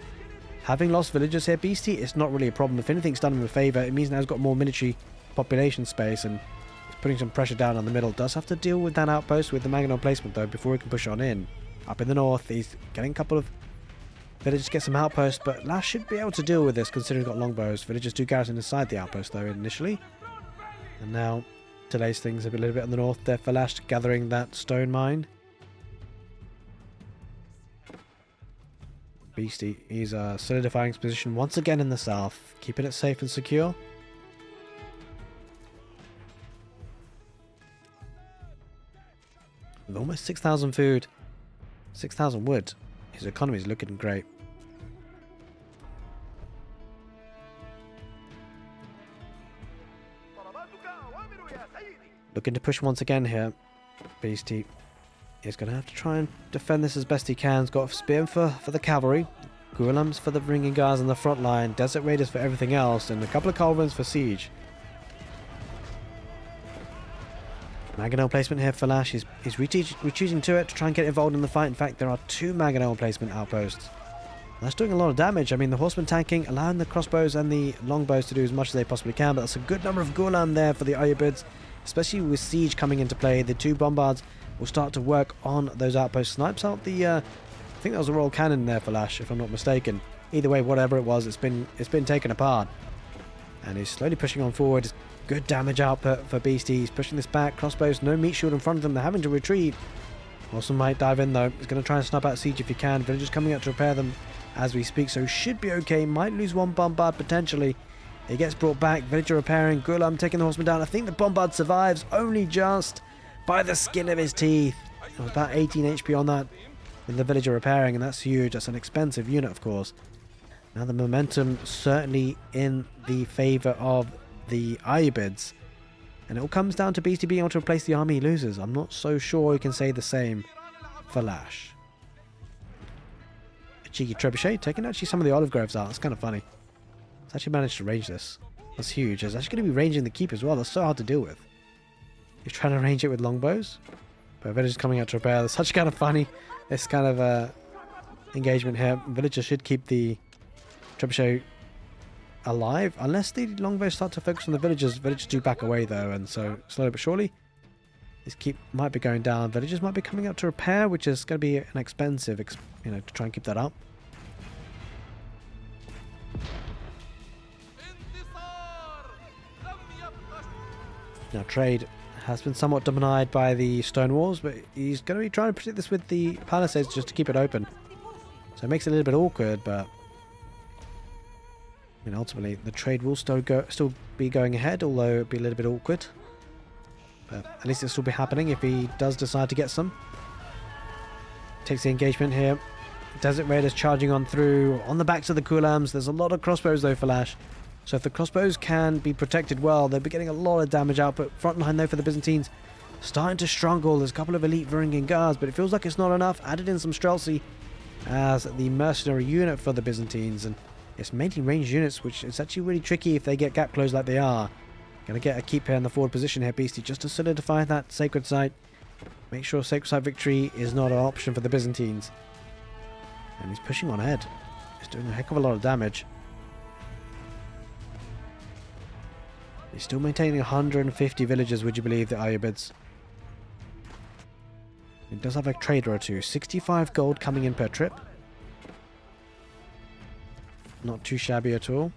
A: Having lost villagers here, Beastyqt, it's not really a problem. If anything's done him a favour, it means now he's got more military population space, and he's putting some pressure down on the middle. Does have to deal with that outpost with the mangonel placement, though, before he can push on in. Up in the north, he's getting a couple of villagers to get some outposts, but Lash should be able to deal with this, considering he's got longbows. Villagers do garrison inside the outpost, though, initially. And now delays things a little bit on the north there for Lash, gathering that stone mine. Beastyqt, he's solidifying his position once again in the south, keeping it safe and secure. With almost 6,000 food, 6,000 wood, his economy is looking great. Looking to push once again here. Beastyqt is going to have to try and defend this as best he can. He's got a spear for the cavalry, Gulams for the ringing guards on the front line, Desert Raiders for everything else, and a couple of culverins for siege. Mangonel placement here for Lash. He's retreating to it to try and get involved in the fight. In fact, there are 2 mangonel placement outposts. That's doing a lot of damage. I mean, the horsemen tanking, allowing the crossbows and the longbows to do as much as they possibly can, but that's a good number of Gulam there for the ayyubids. Especially with siege coming into play, the 2 bombards will start to work on those outposts. Snipes out the, I think that was a Royal Cannon there for Lash, if I'm not mistaken. Either way, whatever it was, it's been taken apart. And he's slowly pushing on forward. Good damage output for Beastyqt. He's pushing this back. Crossbows, no meat shield in front of them. They're having to retreat. Horseman might dive in though. He's going to try and snap out siege if he can. Villagers coming out to repair them as we speak, so should be okay. Might lose one bombard potentially. He gets brought back. Villager repairing. Gulam taking the horseman down. I think the bombard survives only just by the skin of his teeth. It was about 18 HP on that with the villager repairing, and that's huge. That's an expensive unit, of course. Now the momentum certainly in the favour of the ayyubids. And it all comes down to Beasty being able to replace the army he loses. I'm not so sure he can say the same for Lash. A cheeky trebuchet, taking actually some of the olive groves out. That's kind of funny. It's actually managed to range this. That's huge. It's actually going to be ranging the keep as well. That's so hard to deal with. He's trying to range it with longbows. But villagers coming out to repair. That's such kind of funny. This kind of engagement here. Villagers should keep the trebuchet alive, unless the longbows start to focus on the villagers. Villagers do back away though, and so slowly but surely this keep might be going down. Villagers might be coming up to repair, which is going to be an expensive, to try and keep that up. Now trade has been somewhat denied by the stone walls, but he's going to be trying to protect this with the palisades just to keep it open. So it makes it a little bit awkward, but ultimately, the trade will still be going ahead, although it'll be a little bit awkward. But at least it'll still be happening if he does decide to get some. Takes the engagement here. Desert Raiders charging on through on the backs of the Kulams. There's a lot of crossbows though for Lash. So if the crossbows can be protected well, they'll be getting a lot of damage output. Front line though for the Byzantines starting to struggle. There's a couple of elite Varangian guards, but it feels like it's not enough. Added in some Streltsy as the mercenary unit for the Byzantines, and it's mainly ranged units, which is actually really tricky if they get gap closed like they are. Gonna get a keep here in the forward position here, Beasty, just to solidify that sacred site. Make sure sacred site victory is not an option for the Byzantines. And he's pushing on ahead. He's doing a heck of a lot of damage. He's still maintaining 150 villages, would you believe, the ayyubids? He does have a trader or two. 65 gold coming in per trip. Not too shabby at all.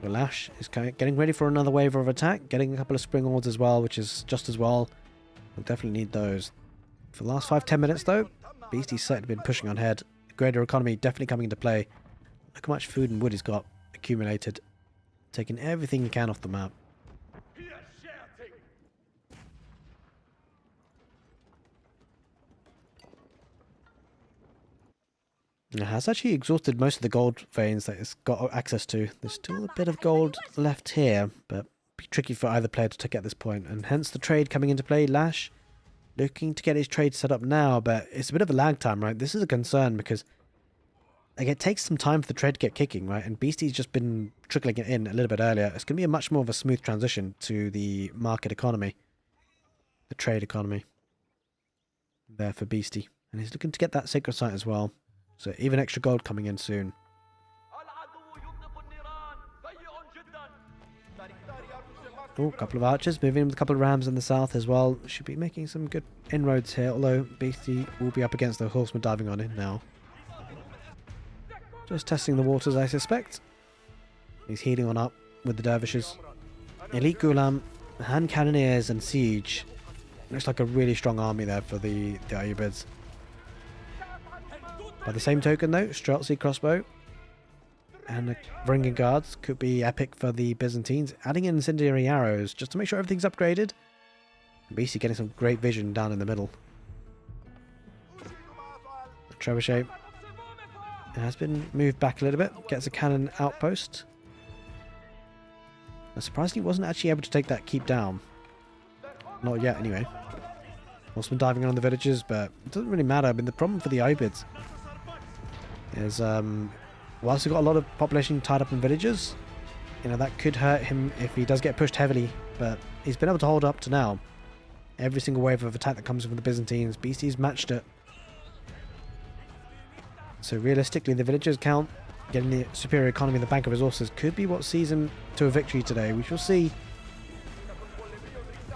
A: The Lash is getting ready for another wave of attack, getting a couple of spring hordes as well, which is just as well. We'll definitely need those. For the last 5-10 minutes though, Beasty's certainly been pushing on ahead. The greater economy definitely coming into play. Look how much food and wood he's got accumulated. Taking everything he can off the map. It has actually exhausted most of the gold veins that it's got access to. There's still a bit of gold left here, but be tricky for either player to get this point, and hence the trade coming into play. Lash looking to get his trade set up now, but it's a bit of a lag time, right? This is a concern because it takes some time for the trade to get kicking, right? And Beasty's just been trickling it in a little bit earlier. It's going to be a much more of a smooth transition to the market economy, the trade economy there for Beasty. And he's looking to get that sacred site as well. So even extra gold coming in soon. Oh, a couple of archers moving in with a couple of rams in the south as well. Should be making some good inroads here, although Beasty will be up against the horsemen diving on in now. Just testing the waters, I suspect. He's healing on up with the dervishes. Elite Gulam, hand cannoneers and siege. Looks like a really strong army there for the ayyubids. By the same token though, Streltsy crossbow and the Varangian guards could be epic for the Byzantines. Adding in incendiary arrows just to make sure everything's upgraded. And Beasty getting some great vision down in the middle. The trebuchet has been moved back a little bit. Gets a cannon outpost. And surprisingly wasn't actually able to take that keep down. Not yet anyway. Horsemen diving on the villages, but it doesn't really matter. I mean, the problem for the ayyubids is whilst we've got a lot of population tied up in villages, that could hurt him if he does get pushed heavily, but he's been able to hold up to now. Every single wave of attack that comes from the Byzantines, Beasty's matched it. So realistically, the villagers count, getting the superior economy in the bank of resources could be what sees him to a victory today. We shall see.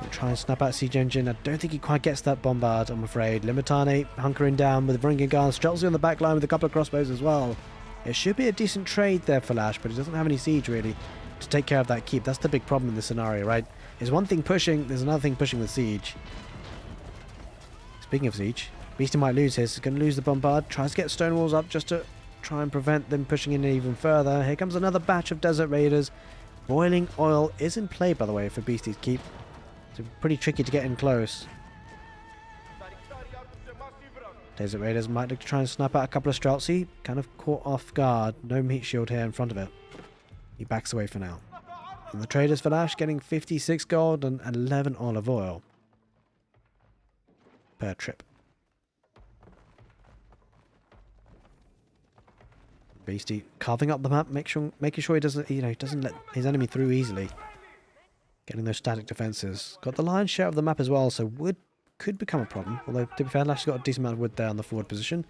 A: We'll try and snap out siege engine. I don't think he quite gets that bombard, I'm afraid. Limitane hunkering down with the Varangian guards. Streltsy on the back line with a couple of crossbows as well. It should be a decent trade there for Lash, but he doesn't have any siege really to take care of that keep. That's the big problem in this scenario, right? There's one thing pushing, there's another thing pushing with siege. Speaking of siege, Beastie might lose his. He's going to lose the bombard. Tries to get stone walls up just to try and prevent them pushing in even further. Here comes another batch of desert raiders. Boiling oil is in play, by the way, for Beastie's keep. It's pretty tricky to get in close. Desert raiders might look to try and snipe out a couple of Streltsy. Kind of caught off guard. No meat shield here in front of it. He backs away for now. And the traders for Lash getting 56 gold and 11 olive oil per trip. Beastie carving up the map, making sure he doesn't, he doesn't let his enemy through easily. Getting those static defenses. Got the lion's share of the map as well, so wood could become a problem. Although, to be fair, Lash has got a decent amount of wood there on the forward position.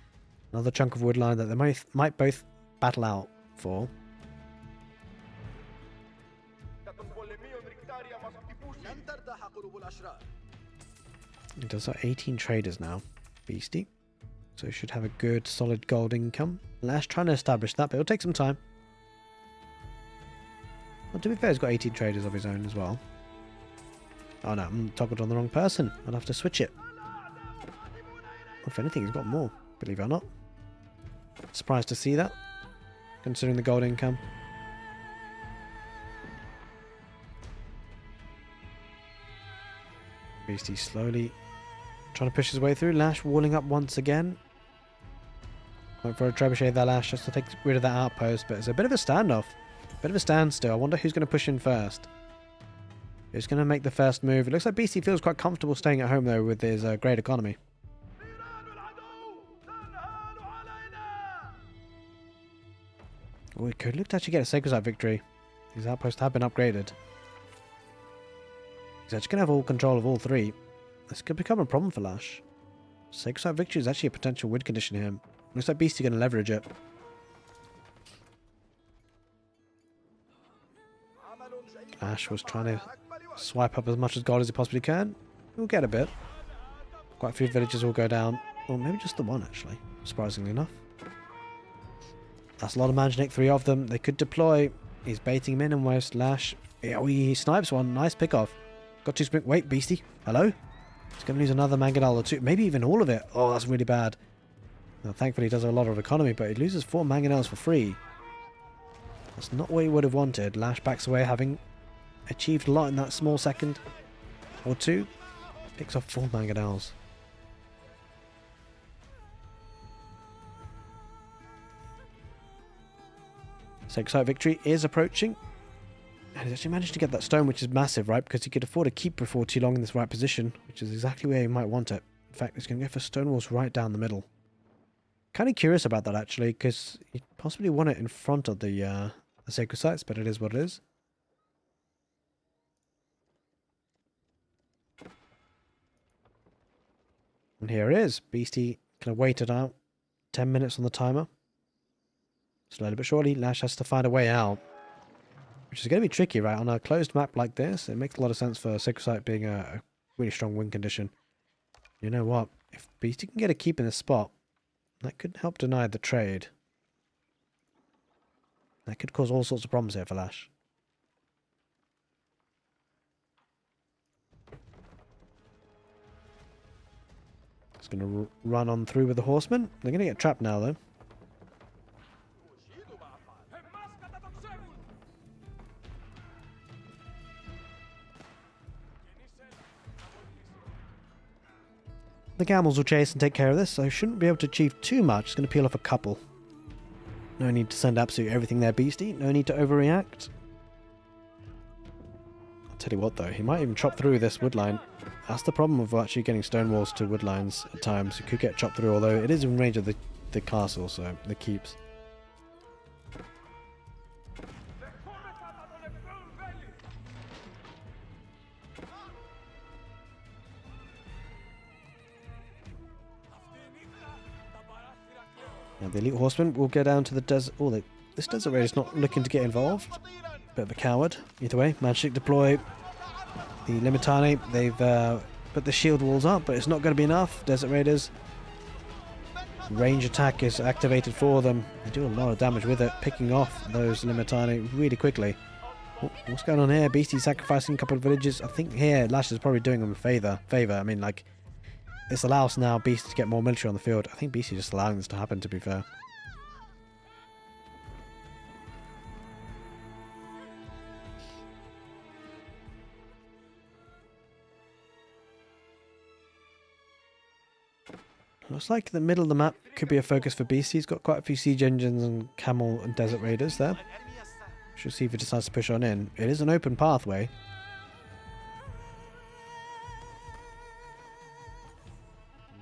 A: Another chunk of wood line that they might both battle out for. He does have 18 traders now, Beastie. So he should have a good, solid gold income. Lash trying to establish that, but it'll take some time. Well, to be fair, he's got 18 traders of his own as well. Oh no, I'm toggled on the wrong person. I'll have to switch it. If anything, he's got more, believe it or not. Surprised to see that, considering the gold income. Beastie slowly trying to push his way through. Lash walling up once again. Went for a trebuchet there, Lash, just to take rid of that outpost, but it's a bit of a standoff. Bit of a standstill. I wonder who's going to push in first. Who's going to make the first move? It looks like Beastie feels quite comfortable staying at home, though, with his great economy. Oh, he could look to actually get a sacred site victory. These outposts have been upgraded. He's actually going to have all control of all three. This could become a problem for Lash. Sacred site victory is actually a potential win condition here. Looks like Beastie's going to leverage it. Lash was trying to swipe up as much as gold as he possibly can. He'll get a bit. Quite a few villages will go down. Or maybe just the one, actually. Surprisingly enough. That's a lot of Manjnik, 3 of them. They could deploy. He's baiting him in almost. Lash. Yeah, he snipes one. Nice pick off. Got 2 sprint. Wait, Beastie. Hello? He's going to lose another mangonel or 2. Maybe even all of it. Oh, that's really bad. Now, thankfully, he does a lot of economy, but he loses 4 mangonels for free. That's not what he would have wanted. Lash backs away, having achieved a lot in that small second or 2. Picks off 4 mangonels. Sacred Site victory is approaching. And he's actually managed to get that stone, which is massive, right? Because he could afford to keep before too long in this right position, which is exactly where he might want it. In fact, he's going to go for stone walls right down the middle. Kind of curious about that, actually, because he possibly won it in front of the sacred sites, but it is what it is. And here it is. Beastie kind of waited out 10 minutes on the timer. Slowly but surely, Lash has to find a way out. Which is going to be tricky, right? On a closed map like this, it makes a lot of sense for sacred site being a really strong win condition. You know what? If Beastie can get a keep in this spot, that could help deny the trade. That could cause all sorts of problems here for Lash. It's going to run on through with the horsemen. They're going to get trapped now, though. The camels will chase and take care of this, so shouldn't be able to achieve too much. It's going to peel off a couple. No need to send absolutely everything there, Beastie. No need to overreact. I'll tell you what, though. He might even chop through this wood line. That's the problem of actually getting stone walls to wood lines at times. You could get chopped through, although it is in range of the castle, so the keeps. Now the elite horseman will go down to the desert. Oh, this desert raid is not looking to get involved. Bit of a coward. Either way, Magic deploy the Limitani. They've put the shield walls up, but it's not going to be enough. Desert raiders range attack is activated for them. They do a lot of damage with it, picking off those lipany really quickly. Oh, what's going on here? Beastie sacrificing a couple of villages. I think here Lash is probably doing them a favour. I mean, like, this allows now Beastie to get more military on the field. I think Beastie just allowing this to happen, to be fair. Looks like the middle of the map could be a focus for Beastie. He's got quite a few siege engines and camel and desert raiders there. Should see if he decides to push on in. It is an open pathway.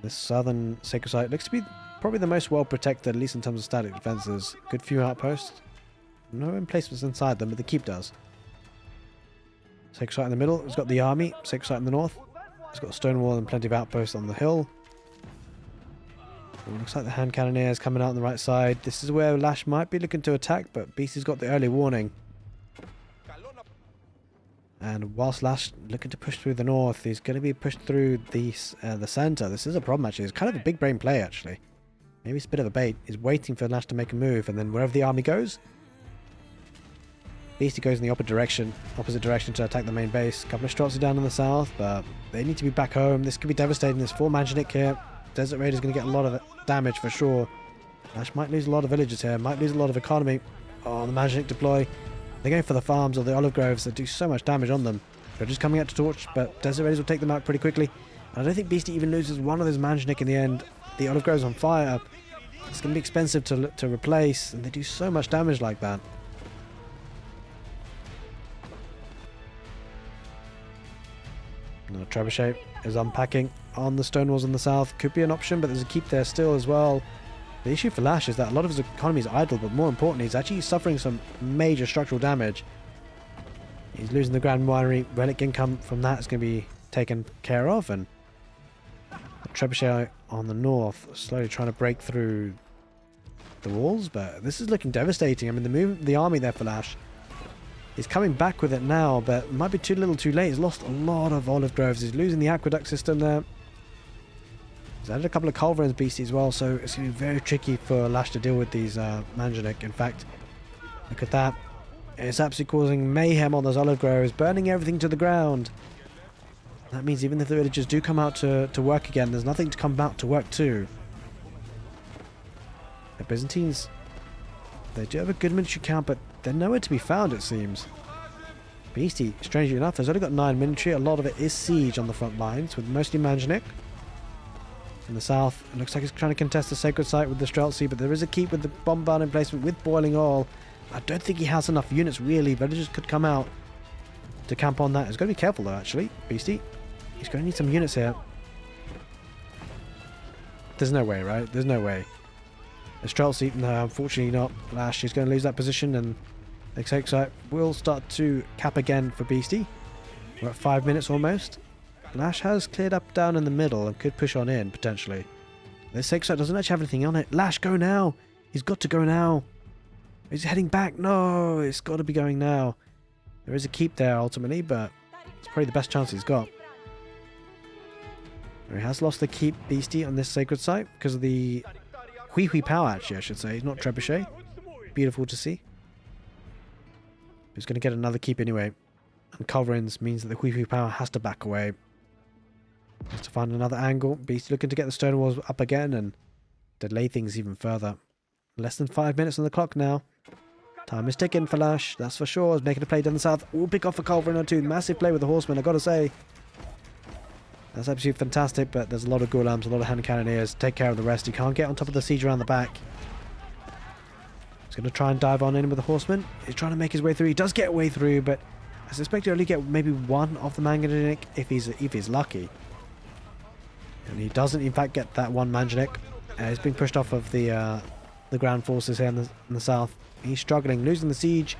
A: This southern sacred site looks to be probably the most well protected, at least in terms of static defenses. Good few outposts. No emplacements inside them, but the keep does. Sacred site in the middle. It's got the army. Sacred site in the north. It's got a stone wall and plenty of outposts on the hill. It looks like the hand cannoneers coming out on the right side. This is where Lash might be looking to attack, but Beastie's got the early warning. And whilst Lash looking to push through the north, he's going to be pushed through the centre. This is a problem, actually. It's kind of a big brain play, actually. Maybe it's a bit of a bait. He's waiting for Lash to make a move, and then wherever the army goes, Beastie goes in the opposite direction to attack the main base. A couple of Streltsy down in the south, but they need to be back home. This could be devastating. There's 4 Manjanik here. Desert Raider's going to get a lot of damage for sure. Lash might lose a lot of villages here, might lose a lot of economy. Oh, the Manjanik deploy. They're going for the farms or the olive groves that do so much damage on them. They're just coming out to torch, but Desert Raiders will take them out pretty quickly. And I don't think Beastie even loses one of those Manjanik in the end. The olive groves on fire. It's going to be expensive to replace, and they do so much damage like that. The trebuchet is unpacking on the stone walls in the south. Could be an option, but there's a keep there still as well. The issue for Lash is that a lot of his economy is idle, but more importantly, he's actually suffering some major structural damage. He's losing the Grand Winery. Relic income from that is going to be taken care of, and the trebuchet on the north slowly trying to break through the walls, but this is looking devastating. I mean, the army there for Lash. He's coming back with it now, but it might be too little too late. He's lost a lot of olive groves. He's losing the aqueduct system there. He's added a couple of culverins Beastie as well, so it's going to be very tricky for Lash to deal with these Manjanik. In fact, look at that. It's absolutely causing mayhem on those olive groves, burning everything to the ground. That means even if the villagers do come out to work again, there's nothing to come out to work to. The Byzantines, they do have a good military count, but they're nowhere to be found, it seems. Beastie, strangely enough, has only got 9 military. A lot of it is siege on the front lines, with mostly Manjanik. In the south, it looks like he's trying to contest the sacred site with the Streltsy, but there is a keep with the bombard emplacement with boiling oil. I don't think he has enough units, really. Villagers could come out to camp on that. He's got to be careful, though, actually, Beastie. He's going to need some units here. There's no way, right? There's no way. The Streltsy, no, unfortunately not. Lash is going to lose that position, and the sacred site will start to cap again for Beastie. We're at 5 minutes almost. Lash has cleared up down in the middle and could push on in, potentially. This sacred site doesn't actually have anything on it. Lash, go now! He's got to go now! He's heading back! No! It's got to be going now. There is a keep there, ultimately, but it's probably the best chance he's got. He has lost the keep, Beastie, on this sacred site because of the Hui power, actually, I should say. Not trebuchet. Beautiful to see. He's going to get another keep anyway. And culverins means that the Hui power has to back away. Has to find another angle. Beastie looking to get the stone walls up again and delay things even further. Less than 5 minutes on the clock now. Time is ticking for Lash, that's for sure. He's making a play down the south. We'll pick off a culverin or two. Massive play with the horsemen, I've got to say. That's absolutely fantastic, but there's a lot of Ghulams, a lot of hand cannoneers. Take care of the rest. He can't get on top of the siege around the back. He's going to try and dive on in with the horsemen. He's trying to make his way through. He does get a way through, but I suspect he'll only get maybe one off the Manjanik if he's lucky. And he doesn't, in fact, get that one Manjanik. He's being pushed off of the ground forces here in the south. He's struggling, losing the siege.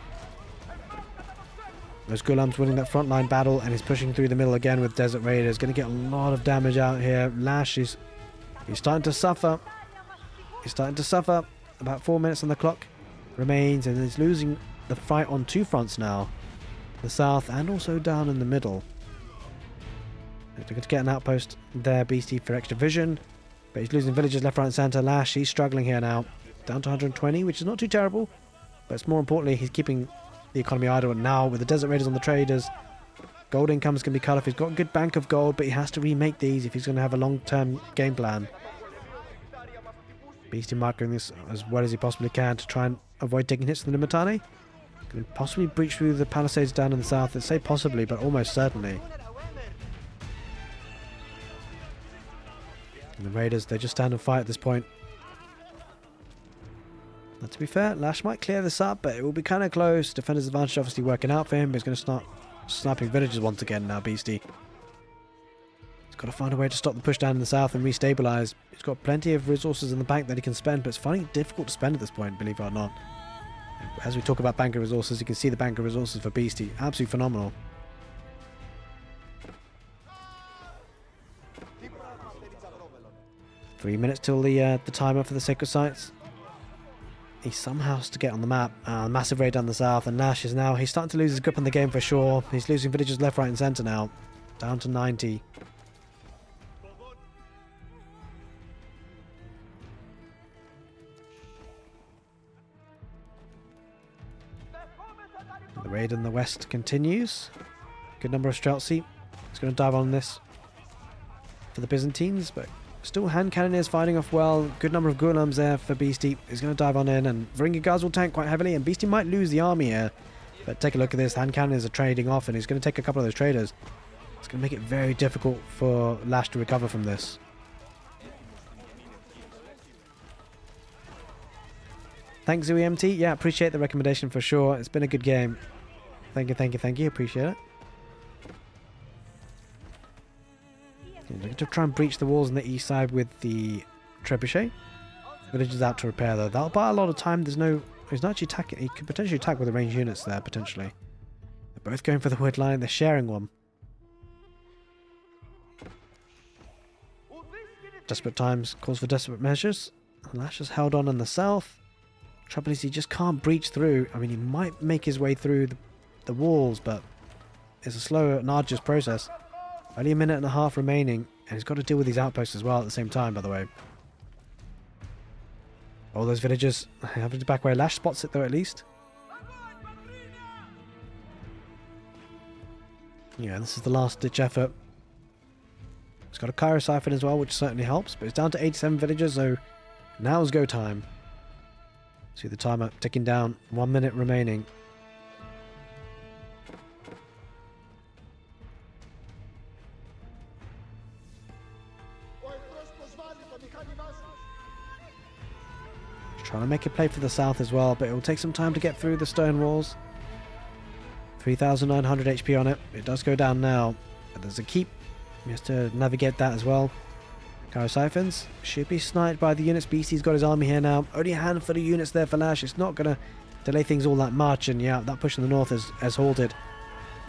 A: Those Ghulams winning that frontline battle, and he's pushing through the middle again with Desert Raiders. Going to get a lot of damage out here. Lash is he's starting to suffer. He's starting to suffer. About 4 minutes on the clock remains, and he's losing the fight on 2 fronts now. The south and also down in the middle. They're going to get an outpost there, Beastie, for extra vision.
B: But he's losing villagers left, right and centre. Lash, he's struggling here now. Down to 120, which is not too terrible. But it's more importantly, he's keeping the economy idle. And now with the Desert Raiders on the traders, gold incomes can be cut off. He's got a good bank of gold, but he has to remake these if he's going to have a long-term game plan. Beasty microing this as well as he possibly can to try and avoid taking hits from the Limitani. Can possibly breach through the palisades down in the south. I'd say possibly, but almost certainly. And the Raiders, they just stand and fight at this point. Now, to be fair, Lash might clear this up, but it will be kind of close. Defender's advantage obviously working out for him. He's going to start sniping villagers once again now, Beasty. He's got to find a way to stop the push down in the south and restabilize. He's got plenty of resources in the bank that he can spend, but it's finding it difficult to spend at this point, believe it or not. As we talk about bank of resources, you can see the bank of resources for Beasty. Absolutely phenomenal. Three minutes till the timer for the sacred sites. He somehow has to get on the map. Massive raid down the south, and Lash is now, he's starting to lose his grip on the game for sure. He's losing villagers left, right and centre now. Down to 90. The raid in the west continues. Good number of Streltsy. He's going to dive on this for the Byzantines, but still hand cannoneers fighting off well. Good number of Ghulams there for Beasty. He's going to dive on in, and Varangian Guards will tank quite heavily, and Beasty might lose the army here. But take a look at this. Hand cannoneers are trading off, and he's going to take a couple of those traders. It's going to make it very difficult for Lash to recover from this. Thanks, ZooEMT. Yeah, appreciate the recommendation for sure. It's been a good game. Thank you, thank you, thank you. Appreciate it. Looking to try and breach the walls on the east side with the trebuchet. Villagers out to repair though. That'll buy a lot of time. He's not actually attacking. He could potentially attack with the ranged units there, potentially. They're both going for the wood line. They're sharing one. Desperate times calls for desperate measures. Lash has held on in the south. Trouble is he just can't breach through. I mean, he might make his way through the walls, but it's a slow and arduous process. Only a minute and a half remaining, and he's got to deal with these outposts as well at the same time, by the way. All those villagers having to back away. Lash spots it though, at least. Yeah, this is the last ditch effort. He's got a Cairo Siphon as well, which certainly helps, but it's down to 87 villagers, so now's go time. See the timer ticking down. 1 minute remaining. Trying to make a play for the south as well, but it will take some time to get through the stone walls. 3,900 HP on it. It does go down now, but there's a keep. He has to navigate that as well. Cairo Siphons should be sniped by the units. Beasty's got his army here now. Only a handful of units there for Lash. It's not going to delay things all that much, and yeah, that push in the north has halted.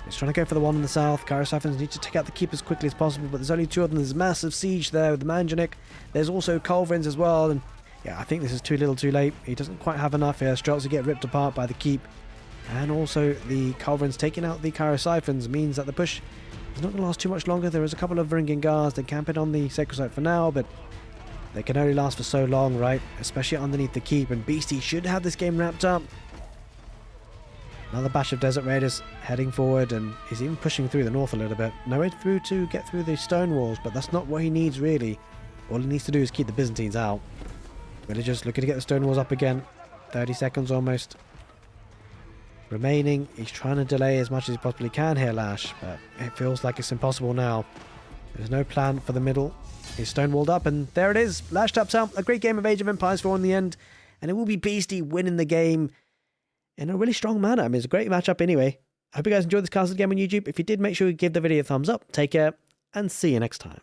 B: He's trying to go for the one in the south. Cairo Siphons need to take out the keep as quickly as possible, but there's only two of them. There's a massive siege there with the Manjanik. There's also Culverins as well, and yeah, I think this is too little too late. He doesn't quite have enough here. Streltsy get ripped apart by the keep. And also the Culverins taking out the Cairo Siphons means that the push is not going to last too much longer. There is a couple of Varangian Guards that camp it on the sacred site for now, but they can only last for so long, right? Especially underneath the keep. And Beasty should have this game wrapped up. Another batch of Desert Raiders heading forward, and he's even pushing through the north a little bit. No way through to get through the stone walls, but that's not what he needs really. All he needs to do is keep the Byzantines out. Villagers looking to get the stone walls up again. 30 seconds almost remaining. He's trying to delay as much as he possibly can here, Lash, but it feels like it's impossible now. There's no plan for the middle. He's stonewalled up, and there it is. Lash taps out. A great game of Age of Empires 4 in the end, and it will be Beasty winning the game in a really strong manner. I mean, it's a great matchup anyway. I hope you guys enjoyed this castle game on YouTube. If you did, make sure you give the video a thumbs up. Take care, and see you next time.